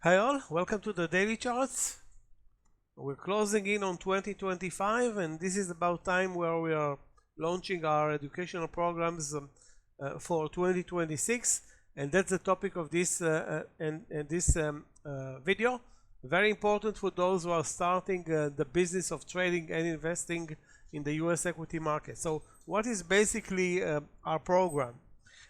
Hi all, welcome to the daily charts. We're closing in on 2025 and this is about time where we are launching our educational programs for 2026, and that's the topic of this video. Very important for those who are starting the business of trading and investing in the US equity market. So what is basically our program?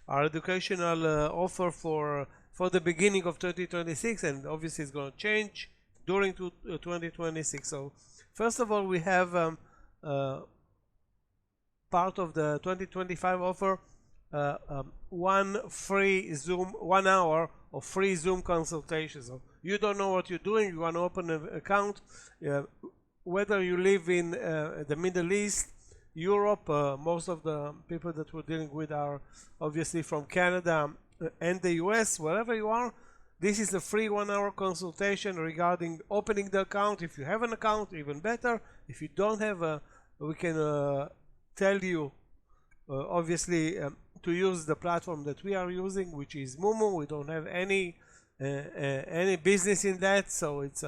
Our educational offer for the beginning of 2026, and obviously it's going to change during 2026. So first of all, we have part of the 2025 offer, one hour of free Zoom consultation. So you don't know what you're doing, you want to open an account, whether you live in the Middle East, Europe, most of the people that we're dealing with are obviously from Canada and the US. Wherever you are, this is a free 1 hour consultation regarding opening the account. If you have an account, even better. If you don't have we can tell you obviously to use the platform that we are using, which is Mumu. We don't have any business in that, so it's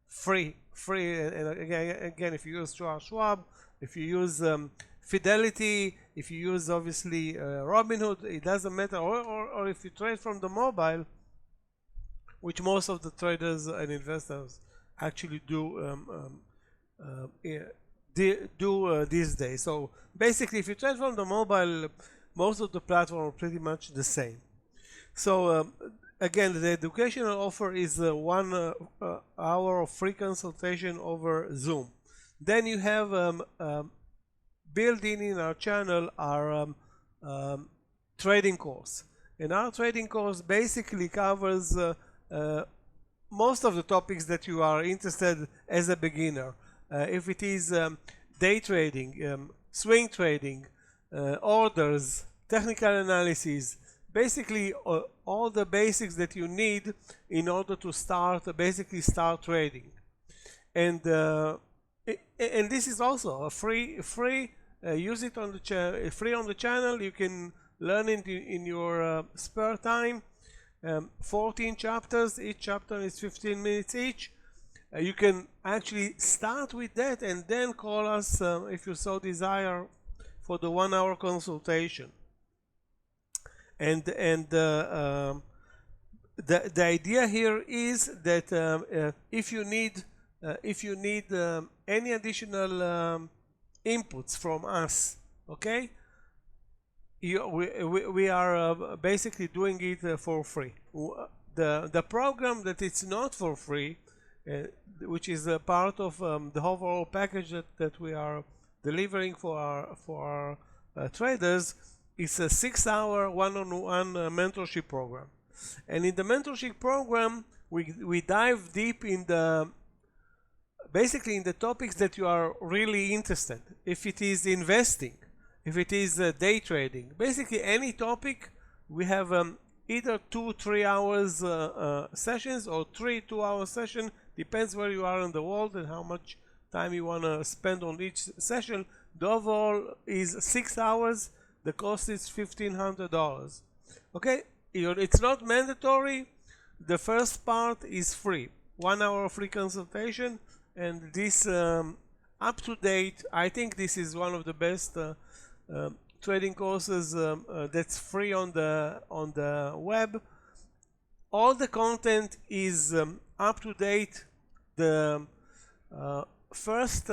free. And again, if you use Schwab, if you use Fidelity, if you use obviously Robinhood, it doesn't matter, or if you trade from the mobile, which most of the traders and investors actually do these days. So basically, if you trade from the mobile, most of the platforms are pretty much the same. So again, the educational offer is 1 hour of free consultation over Zoom. Then you have built in our channel our trading course, and our trading course basically covers most of the topics that you are interested as a beginner. If it is day trading, swing trading, orders, technical analysis, basically all the basics that you need in order to start trading. And this is also a free. Use it on the free on the channel. You can learn it in your spare time. 14 chapters. Each chapter is 15 minutes each. You can actually start with that and then call us if you so desire for the 1 hour consultation. And the idea here is that if you need any additional inputs from us, okay, we are basically doing it for free. The program that it's not for free, which is a part of the overall package that we are delivering for our traders, is a 6-hour one-on-one mentorship program. And in the mentorship program, we dive deep in basically in the topics that you are really interested. If it is investing, if it is day trading, basically any topic, we have either 2-3 hours sessions or 3 2-hour sessions. Depends where you are in the world and how much time you want to spend on each session. The overall is 6 hours. The cost is $1,500. Okay, it's not mandatory. The first part is free, 1 hour free consultation, and this up to date. I think this is one of the best trading courses that's free on the web. All the content is up to date. The first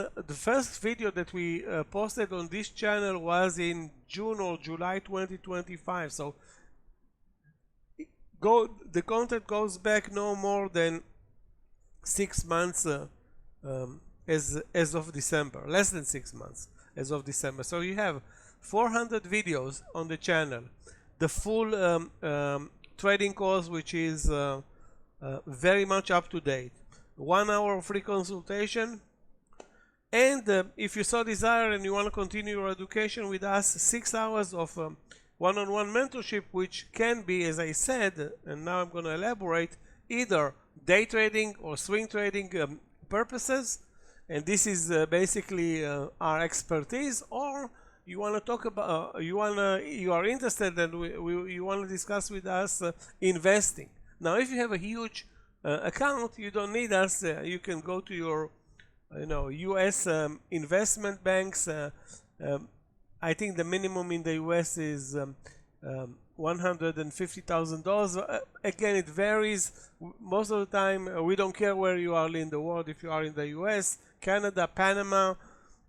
video that we posted on this channel was in June or July 2025. So the content goes back no more than 6 months as of December, less than 6 months as of December. So you have 400 videos on the channel, the full trading course, which is very much up to date, 1 hour free consultation, and if you so desire and you want to continue your education with us, 6 hours of one-on-one mentorship, which can be, as I said, and now I'm going to elaborate, either day trading or swing trading purposes, and this is basically our expertise, or you want to talk about you are interested and you want to discuss with us investing. Now if you have a huge account, you don't need us. You can go to your US investment banks. I think the minimum in the US is $150,000. Again, it varies. Most of the time, we don't care where you are in the world. If you are in the US, Canada, Panama,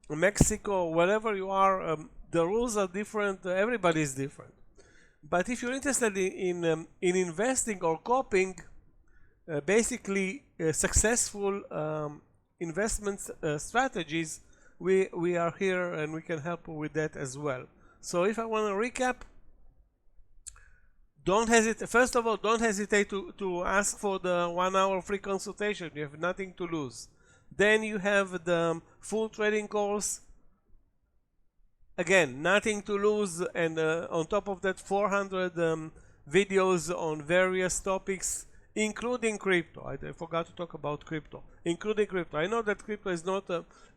Mexico, wherever you are, the rules are different. Everybody is different. But if you're interested in investing or copying, basically successful investment strategies, we are here and we can help with that as well. So if I want to recap, don't hesitate. First of all, don't hesitate to ask for the 1 hour free consultation. You have nothing to lose. Then you have the full trading course. Again, nothing to lose, and on top of that, 400 videos on various topics, including crypto. I forgot to talk about crypto, including crypto. I know that crypto is not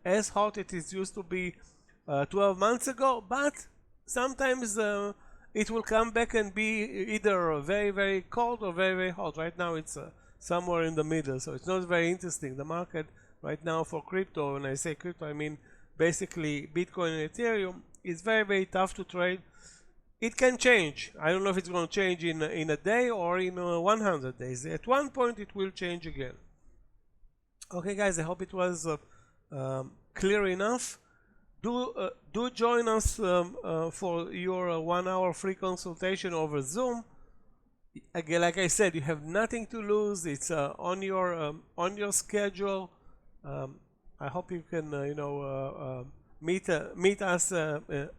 as hot as it used to be 12 months ago, but sometimes it will come back and be either very, very cold or very, very hot. Right now it's somewhere in the middle, so it's not very interesting. The market right now for crypto, when I say crypto, I mean basically Bitcoin and Ethereum, is very, very tough to trade. It can change. I don't know if it's going to change in a day or in 100 days. At one point it will change again. Okay guys, I hope it was clear enough. Do join us for your 1 hour free consultation over Zoom. Again, like I said, you have nothing to lose. It's on your schedule. I hope you can meet us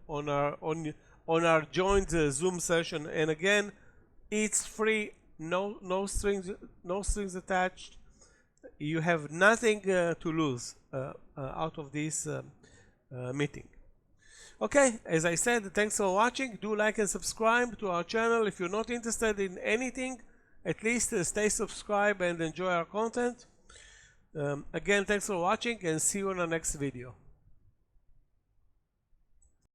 on our joint Zoom session. And again, it's free, no strings attached. You have nothing to lose out of this meeting. Okay, as I said, thanks for watching. Do like and subscribe to our channel. If you're not interested in anything, at least stay subscribed and enjoy our content. Again, thanks for watching, and see you in the next video.